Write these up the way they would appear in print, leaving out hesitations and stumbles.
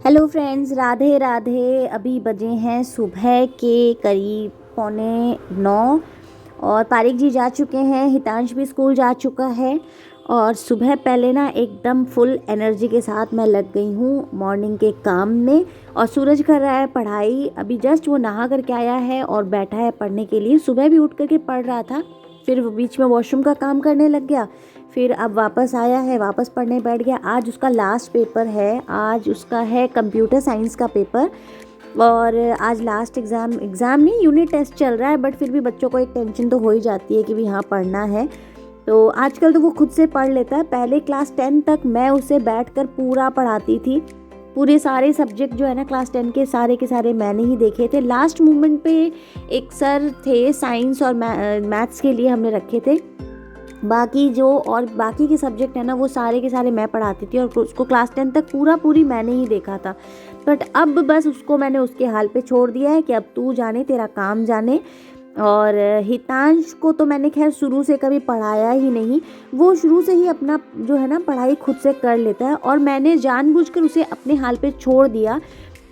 Hello friends, Radhe Radhe. अभी बजे हैं सुबह के करीब 8:45 और पारिक जी जा चुके हैं, हितांश भी स्कूल जा चुका है। और सुबह पहले ना एकदम फुल एनर्जी के साथ मैं लग गई हूँ मॉर्निंग के काम में। और सूरज कर रहा है पढ़ाई, अभी जस्ट वो नहा करके आया है और बैठा है पढ़ने के लिए। सुबह भी उठ करके पढ़ रहा था, फिर वो बीच में वॉशरूम का काम करने लग गया, फिर अब वापस आया है, वापस पढ़ने बैठ गया। आज उसका लास्ट पेपर है, आज उसका है कंप्यूटर साइंस का पेपर। और आज लास्ट एग्ज़ाम नहीं, यूनिट टेस्ट चल रहा है, बट फिर भी बच्चों को एक टेंशन तो हो ही जाती है कि भी हाँ पढ़ना है। तो आजकल तो वो खुद से पढ़ लेता है। पहले क्लास 10 तक मैं उसे बैठकर पूरा पढ़ाती थी। पूरे सारे सब्जेक्ट जो है ना क्लास 10 के सारे मैंने ही देखे थे। लास्ट मोमेंट पे एक सर थे साइंस और मैथ्स के लिए हमने रखे थे, बाकी के सब्जेक्ट है ना वो सारे के सारे मैं पढ़ाती थी और उसको क्लास 10 तक पूरी मैंने ही देखा था। बट अब बस उसको मैंने उसके हाल पे छोड़ दिया है कि अब तू जाने, तेरा काम जाने। और हितांश को तो मैंने खैर शुरू से कभी पढ़ाया ही नहीं, वो शुरू से ही अपना जो है ना पढ़ाई खुद से कर लेता है। और मैंने जानबूझकर उसे अपने हाल पे छोड़ दिया,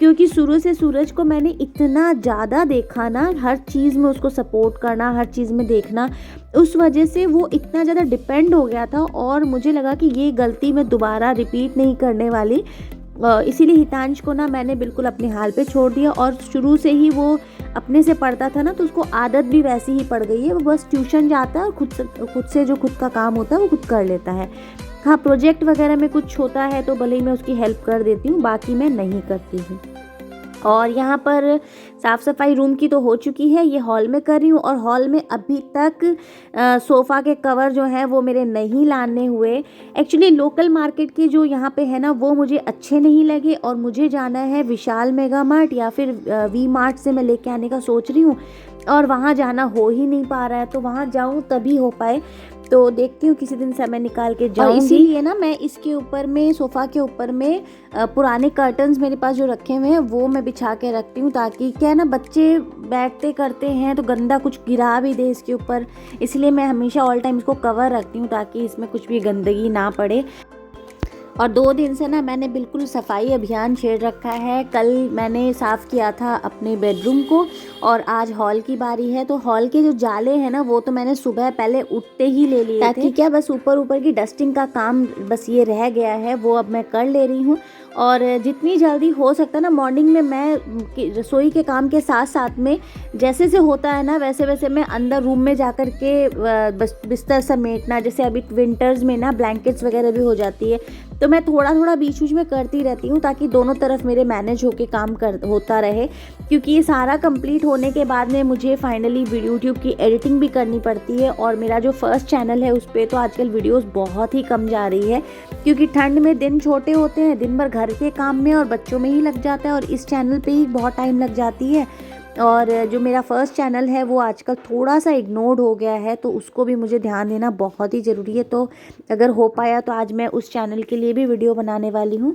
क्योंकि शुरू से सूरज को मैंने इतना ज़्यादा देखा ना, हर चीज़ में उसको सपोर्ट करना, हर चीज़ में देखना, उस वजह से वो इतना ज़्यादा डिपेंड हो गया था। और मुझे लगा कि ये गलती मैं दोबारा रिपीट नहीं करने वाली। इसीलिए हितांश को ना मैंने बिल्कुल अपने हाल पे छोड़ दिया। और शुरू से ही वो अपने से पढ़ता था ना, तो उसको आदत भी वैसी ही पड़ गई है। वो बस ट्यूशन जाता है और खुद से जो खुद का काम होता है वो खुद कर लेता है। हाँ, प्रोजेक्ट वगैरह में कुछ होता है तो भले ही मैं उसकी हेल्प कर देती हूँ, बाकी मैं नहीं करती हूँ। और यहाँ पर साफ़ सफाई रूम की तो हो चुकी है, ये हॉल में कर रही हूँ। और हॉल में अभी तक सोफ़ा के कवर जो हैं वो मेरे नहीं लाने हुए। एक्चुअली लोकल मार्केट के जो यहाँ पे है ना वो मुझे अच्छे नहीं लगे, और मुझे जाना है विशाल मेगा मार्ट या फिर वी मार्ट से मैं लेके आने का सोच रही हूँ। और वहाँ जाना हो ही नहीं पा रहा है, तो वहाँ जाऊँ तभी हो पाए। तो देखती हूँ किसी दिन समय निकाल के जाऊँगी। इसीलिए ना मैं इसके ऊपर में, सोफ़ा के ऊपर में पुराने कर्टन्स मेरे पास जो रखे हुए हैं वो मैं बिछा के रखती हूँ, ताकि क्या है ना बच्चे बैठते करते हैं तो गंदा कुछ गिरा भी दे इसके ऊपर। इसलिए मैं हमेशा ऑल टाइम इसको कवर रखती हूँ ताकि इसमें कुछ भी गंदगी ना पड़े। और 2 दिन से ना मैंने बिल्कुल सफाई अभियान छेड़ रखा है। कल मैंने साफ़ किया था अपने बेडरूम को, और आज हॉल की बारी है। तो हॉल के जो जाले हैं ना वो तो मैंने सुबह पहले उठते ही ले लिए थे, ताकि क्या बस ऊपर की डस्टिंग का काम बस ये रह गया है, वो अब मैं कर ले रही हूँ। और जितनी जल्दी हो सकता है ना मॉर्निंग में मैं रसोई के काम के साथ साथ में जैसे से होता है ना वैसे वैसे मैं अंदर रूम में जा कर के बिस्तर समेटना, जैसे अभी विंटर्स में ना ब्लैंकेट्स वगैरह भी हो जाती है, तो मैं थोड़ा बीच बीच में करती रहती हूँ, ताकि दोनों तरफ मेरे मैनेज होके काम होता रहे। क्योंकि ये सारा कंप्लीट होने के बाद में मुझे फाइनली यूट्यूब की एडिटिंग भी करनी पड़ती है। और मेरा जो फर्स्ट चैनल है उस पर तो आजकल वीडियोस बहुत ही कम जा रही है, क्योंकि ठंड में दिन छोटे होते हैं, दिन भर घर के काम में और बच्चों में ही लग जाता है, और इस चैनल पे ही बहुत टाइम लग जाती है। और जो मेरा फर्स्ट चैनल है वो आजकल थोड़ा सा इग्नोर्ड हो गया है, तो उसको भी मुझे ध्यान देना बहुत ही ज़रूरी है। तो अगर हो पाया तो आज मैं उस चैनल के लिए भी वीडियो बनाने वाली हूँ।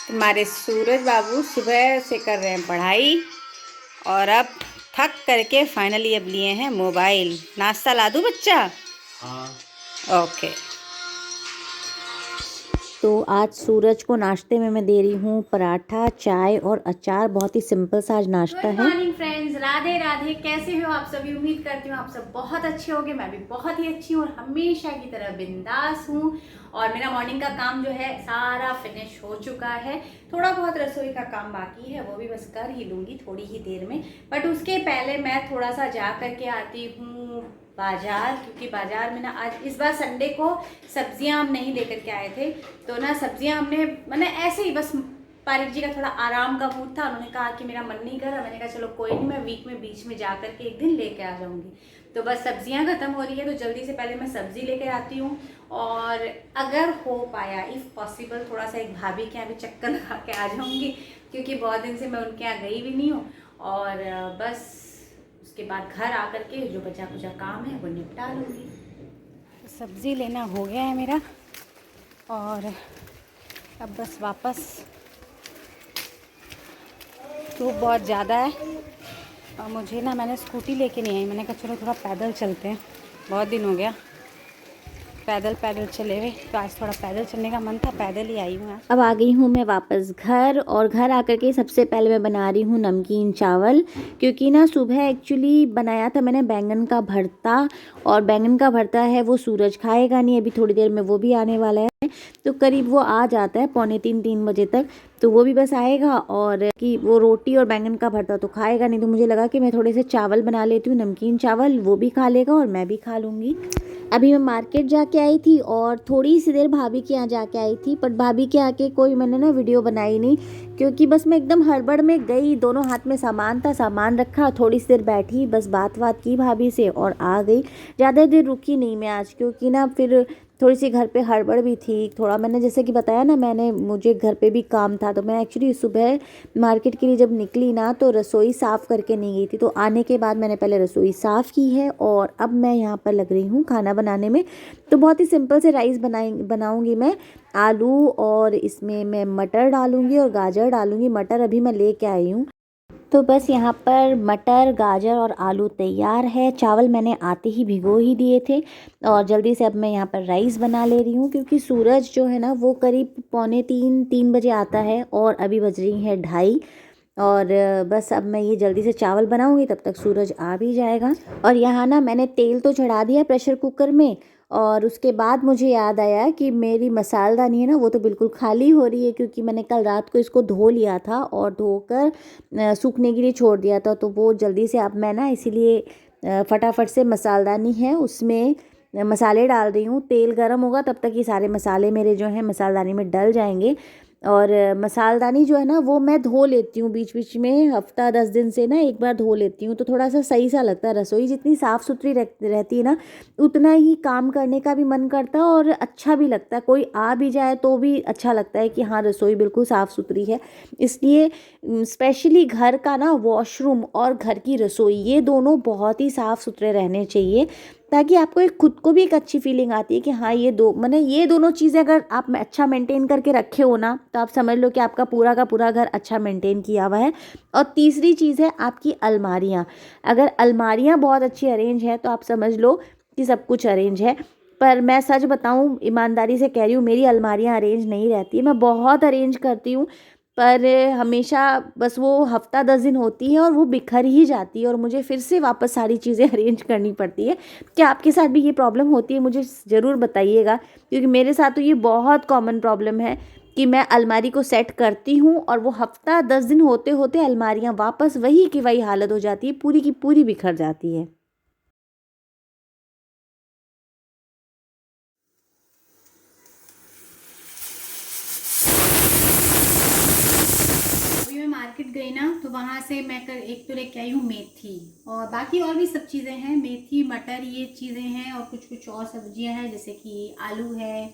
तुम्हारे सूरज बाबू सुबह से कर रहे हैं पढ़ाई, और अब थक करके फाइनली अब लिए हैं मोबाइल। नाश्ता ला दूँ बच्चा? हाँ। ओके। तो आज सूरज को नाश्ते में मैं दे रही हूँ पराठा, चाय और अचार। बहुत ही सिंपल सा आज नाश्ता है। Good morning friends, Radhe Radhe. कैसे हो आप सभी? उम्मीद करती हूँ आप सब बहुत अच्छे होंगे। मैं भी बहुत ही अच्छी हूँ और हमेशा की तरह बिंदास हूँ। और मेरा मॉर्निंग का काम जो है सारा फिनिश हो चुका है। थोड़ा बहुत रसोई का काम बाकी है, वो भी बस कर ही लूँगी थोड़ी ही देर में। बट उसके पहले मैं थोड़ा सा जा करके आती हूँ बाजार, क्योंकि बाजार में ना आज इस बार संडे को सब्जियां हम नहीं लेकर के आए थे। तो ना सब्जियां हमने मैंने ऐसे ही बस, पारिक जी का थोड़ा आराम का मूड था, उन्होंने कहा कि मेरा मन नहीं कर रहा। मैंने कहा चलो कोई नहीं, मैं वीक में बीच में जा करके एक दिन लेके आ जाऊंगी। तो बस सब्जियां खत्म हो रही है, तो जल्दी से पहले मैं सब्जी लेकर आती हूँ। और अगर हो पाया, इफ़ पॉसिबल, थोड़ा सा एक भाभी के यहाँ भी चक्कर लगा के आ जाऊँगी, क्योंकि बहुत दिन से मैं उनके यहाँ गई भी नहीं हूँ। और बस उसके बाद घर आकर के जो बचा कुचा काम है वो निपटा लूँगी। तो सब्ज़ी लेना हो गया है मेरा, और अब बस वापस। धूप बहुत ज़्यादा है और मुझे ना, मैंने स्कूटी लेके नहीं आई, मैंने कहा चलो थोड़ा पैदल चलते हैं, बहुत दिन हो गया पैदल चले हुए, तो आज थोड़ा पैदल चलने का मन था, पैदल ही आई हूँ आज। अब आ गई हूँ मैं वापस घर, और घर आकर के सबसे पहले मैं बना रही हूँ नमकीन चावल, क्योंकि ना सुबह एक्चुअली बनाया था मैंने बैंगन का भरता, और बैंगन का भरता है वो सूरज खाएगा नहीं, अभी थोड़ी देर में वो भी आने वाला है, तो करीब वो आ जाता है 2:45-3 बजे तक, तो वो भी बस आएगा, और कि वो रोटी और बैंगन का भरता तो खाएगा नहीं, तो मुझे लगा कि मैं थोड़े से चावल बना लेती हूँ नमकीन चावल, वो भी खा लेगा और मैं भी खा लूँगी। अभी मैं मार्केट जाके आई थी और थोड़ी सी देर भाभी के यहाँ जाके आई थी, बट भाभी के आके कोई मैंने ना वीडियो बनाई नहीं, क्योंकि बस मैं एकदम हड़बड़ में गई, दोनों हाथ में सामान था, सामान रखा, थोड़ी सी देर बैठी, बस बात की भाभी से और आ गई। ज़्यादा देर रुकी नहीं मैं आज, क्योंकि ना फिर थोड़ी सी घर पे हड़बड़ भी थी, थोड़ा मैंने जैसे कि बताया ना, मुझे घर पे भी काम था, तो मैं एक्चुअली सुबह मार्केट के लिए जब निकली ना, तो रसोई साफ़ करके नहीं गई थी, तो आने के बाद मैंने पहले रसोई साफ़ की है, और अब मैं यहाँ पर लग रही हूँ खाना बनाने में। तो बहुत ही सिंपल से राइस बनाऊँगी मैं, आलू और इसमें मैं मटर डालूँगी और गाजर डालूँगी, मटर अभी मैं लेके आई हूँ। तो बस यहाँ पर मटर, गाजर और आलू तैयार है। चावल मैंने आते ही भिगो ही दिए थे, और जल्दी से अब मैं यहाँ पर राइस बना ले रही हूँ, क्योंकि सूरज जो है ना वो करीब 2:45-3 बजे आता है, और अभी बज रही है 2:30, और बस अब मैं ये जल्दी से चावल बनाऊँगी, तब तक सूरज आ भी जाएगा। और यहाँ ना मैंने तेल तो चढ़ा दिया प्रेशर कुकर में, और उसके बाद मुझे याद आया कि मेरी मसालदानी है ना, वो तो बिल्कुल खाली हो रही है, क्योंकि मैंने कल रात को इसको धो लिया था और धोकर सूखने के लिए छोड़ दिया था, तो वो जल्दी से अब मैं ना इसीलिए फटाफट से मसालदानी है उसमें मसाले डाल रही हूँ। तेल गर्म होगा तब तक ये सारे मसाले मेरे जो हैं मसालदानी में डल जाएंगे। और मसालदानी जो है ना वो मैं धो लेती हूँ बीच बीच में, हफ्ता 10 दिन से ना एक बार धो लेती हूँ, तो थोड़ा सा सही सा लगता है। रसोई जितनी साफ़ सुथरी रहती है ना, उतना ही काम करने का भी मन करता है और अच्छा भी लगता है। कोई आ भी जाए तो भी अच्छा लगता है कि हाँ रसोई बिल्कुल साफ़ सुथरी है। इसलिए स्पेशली घर का ना वॉशरूम और घर की रसोई, ये दोनों बहुत ही साफ़ सुथरे रहने चाहिए, ताकि आपको एक खुद को भी एक अच्छी फीलिंग आती है कि हाँ ये दोनों चीज़ें अगर आप अच्छा मेंटेन करके रखे हो ना, तो आप समझ लो कि आपका पूरा का पूरा घर अच्छा मेंटेन किया हुआ है। और तीसरी चीज़ है आपकी अलमारियाँ। अगर अलमारियाँ बहुत अच्छी अरेंज है तो आप समझ लो कि सब कुछ अरेंज है। पर मैं सच बताऊँ, ईमानदारी से कह रही हूँ, मेरी अलमारियाँ अरेंज नहीं रहती है। मैं बहुत अरेंज करती हूँ, पर हमेशा बस वो हफ्ता 10 दिन होती है और वो बिखर ही जाती है, और मुझे फिर से वापस सारी चीज़ें अरेंज करनी पड़ती है। क्या आपके साथ भी ये प्रॉब्लम होती है? मुझे ज़रूर बताइएगा, क्योंकि मेरे साथ तो ये बहुत कॉमन प्रॉब्लम है कि मैं अलमारी को सेट करती हूँ और वो हफ्ता 10 दिन होते होते अलमारियाँ वापस वही की वही हालत हो जाती है, पूरी की पूरी बिखर जाती है। अभी मैं मार्केट गई ना, तो वहाँ से मैं एक तो लेके आई हूँ मेथी, और बाकी और भी सब चीज़ें हैं, मेथी मटर ये चीज़ें हैं, और कुछ कुछ और सब्जियां हैं जैसे कि आलू है,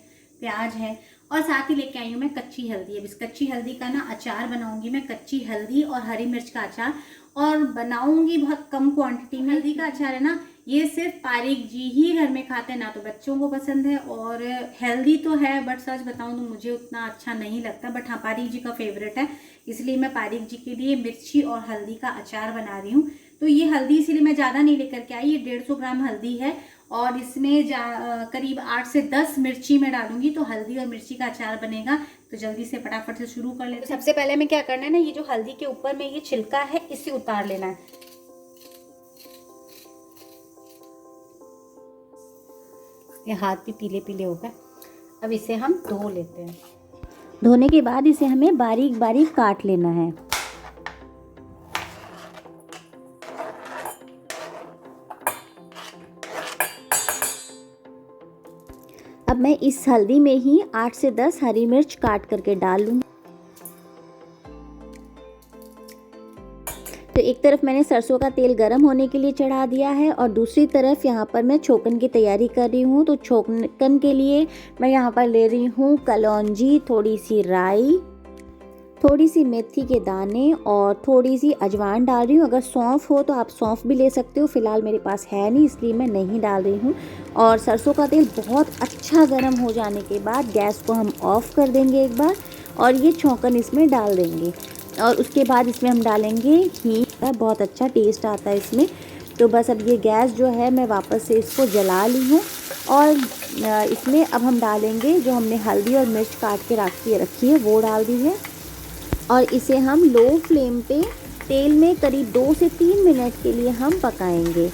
प्याज है, और साथ ही लेके आई हूँ मैं कच्ची हल्दी। अब इस कच्ची हल्दी का ना अचार बनाऊंगी मैं, कच्ची हल्दी और हरी मिर्च का अचार, और बनाऊंगी बहुत कम क्वांटिटी में। हल्दी का अचार है ना, ये सिर्फ पारिक जी ही घर में खाते हैं, ना तो बच्चों को पसंद है, और हेल्दी तो है बट सच बताऊं तो मुझे उतना अच्छा नहीं लगता, बट हाँ पारिक जी का फेवरेट है, इसलिए मैं पारिक जी के लिए मिर्ची और हल्दी का अचार बना रही हूँ। तो ये हल्दी इसीलिए मैं ज़्यादा नहीं लेकर के आई, ये 150 ग्राम हल्दी है, और इसमें करीब 8 से 10 मिर्ची मैं डालूंगी, तो हल्दी और मिर्ची का अचार बनेगा। तो जल्दी से फटाफट से शुरू कर लेते हैं। सबसे पहले मैं क्या करना है ना, ये जो हल्दी के ऊपर में ये छिलका है इसे उतार लेना है। ये हाथ भी पीले पीले हो गए, अब इसे हम धो लेते हैं। धोने के बाद इसे हमें बारीक बारीक काट लेना है। अब मैं इस हल्दी में ही 8 से 10 हरी मिर्च काट करके डाल लूँगी। तो एक तरफ मैंने सरसों का तेल गरम होने के लिए चढ़ा दिया है, और दूसरी तरफ यहाँ पर मैं छोकन की तैयारी कर रही हूँ। तो छोकन के लिए मैं यहाँ पर ले रही हूँ कलौंजी, थोड़ी सी राई, थोड़ी सी मेथी के दाने और थोड़ी सी अजवाइन डाल रही हूँ। अगर सौंफ हो तो आप सौंफ भी ले सकते हो, फिलहाल मेरे पास है नहीं इसलिए मैं नहीं डाल रही हूँ। और सरसों का तेल बहुत अच्छा गर्म हो जाने के बाद गैस को हम ऑफ कर देंगे एक बार, और ये छौंकन इसमें डाल देंगे। और उसके बाद इसमें हम डालेंगे हींग, आता है, बहुत अच्छा टेस्ट आता है इसमें। तो बस अब ये गैस जो है मैं वापस से इसको जला ली हूँ और इसमें अब हम डालेंगे जो हमने हल्दी और मिर्च काट के रखी है वो डाल दी है और इसे हम लो फ्लेम पे तेल में करीब 2 से 3 मिनट के लिए हम पकाएंगे।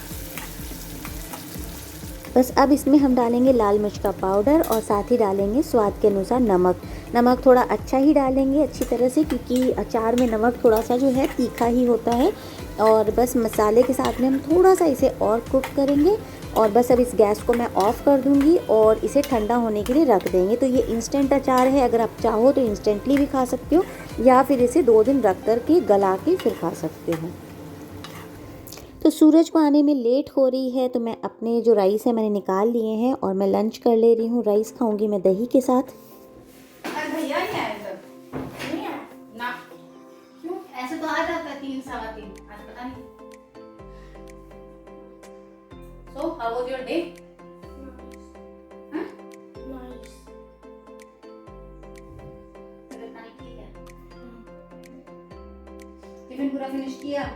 बस अब इसमें हम डालेंगे लाल मिर्च का पाउडर और साथ ही डालेंगे स्वाद के अनुसार नमक। नमक थोड़ा अच्छा ही डालेंगे अच्छी तरह से, क्योंकि अचार में नमक थोड़ा सा जो है तीखा ही होता है। और बस मसाले के साथ में हम थोड़ा सा इसे और कुक करेंगे और बस अब इस गैस को मैं ऑफ़ कर दूंगी और इसे ठंडा होने के लिए रख देंगे। तो ये इंस्टेंट अचार है, अगर आप चाहो तो इंस्टेंटली भी खा सकते हो या फिर इसे 2 दिन रख कर के गला के फिर खा सकते हो। तो सूरज को आने में लेट हो रही है तो मैं अपने जो राइस है मैंने निकाल लिए हैं और मैं लंच कर ले रही हूँ। राइस खाऊंगी मैं दही के साथ। अरे भैया नहीं आए तब? नहीं आए ना? क्यों? ऐसे तो आ जाता है 3 सवा 3, आज पता नहीं। So how was your day? हाँ? तबीयत पानी ठीक है? टिफिन पूरा फिनिश किया?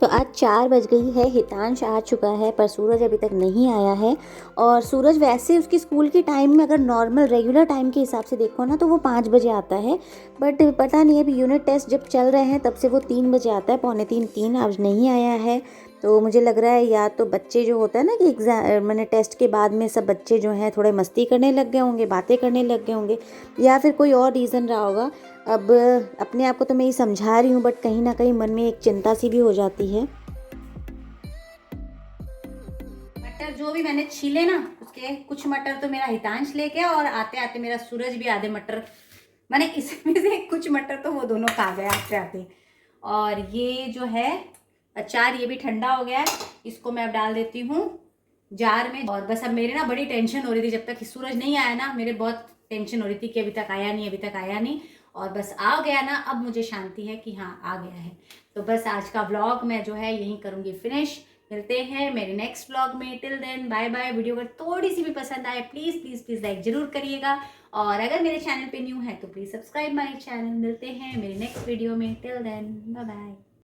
तो आज 4 बज गई है, हितांश आ चुका है पर सूरज अभी तक नहीं आया है। और सूरज वैसे उसकी स्कूल के टाइम में अगर नॉर्मल रेगुलर टाइम के हिसाब से देखो ना तो वो 5 बजे आता है, बट पता नहीं अभी यूनिट टेस्ट जब चल रहे हैं तब से वो 3 बजे आता है, पौने 3 आज नहीं आया है। तो मुझे लग रहा है या तो बच्चे जो होता है ना कि एग्ज़ाम मैंने टेस्ट के बाद में सब बच्चे जो हैं थोड़े मस्ती करने लग गए होंगे, बातें करने लग गए होंगे या फिर कोई और रीज़न रहा होगा। अब अपने आप को तो मैं ये समझा रही हूँ बट कहीं ना कहीं मन में एक चिंता सी भी हो जाती है। मटर जो भी मैंने छीले ना उसके कुछ मटर तो मेरा हितांश ले गया और आते आते मेरा सूरज भी आधे मटर, मैंने इसमें से कुछ मटर तो वो दोनों खा गए आते आते। और ये जो है अचार ये भी ठंडा हो गया है, इसको मैं अब डाल देती हूँ जार में। और बस अब मेरे ना बड़ी टेंशन हो रही थी, जब तक सूरज नहीं आया ना मेरे बहुत टेंशन हो रही थी कि अभी तक आया नहीं। और बस आ गया ना, अब मुझे शांति है कि हाँ आ गया है। तो बस आज का व्लॉग मैं जो है यहीं करूँगी फिनिश। मिलते हैं मेरे नेक्स्ट व्लॉग में। Till then bye bye. Video अगर थोड़ी सी भी पसंद आए प्लीज़ लाइक जरूर करिएगा और अगर मेरे चैनल पे न्यू है तो प्लीज़ सब्सक्राइब माय चैनल। मिलते हैं मेरे नेक्स्ट वीडियो में। Till then bye bye.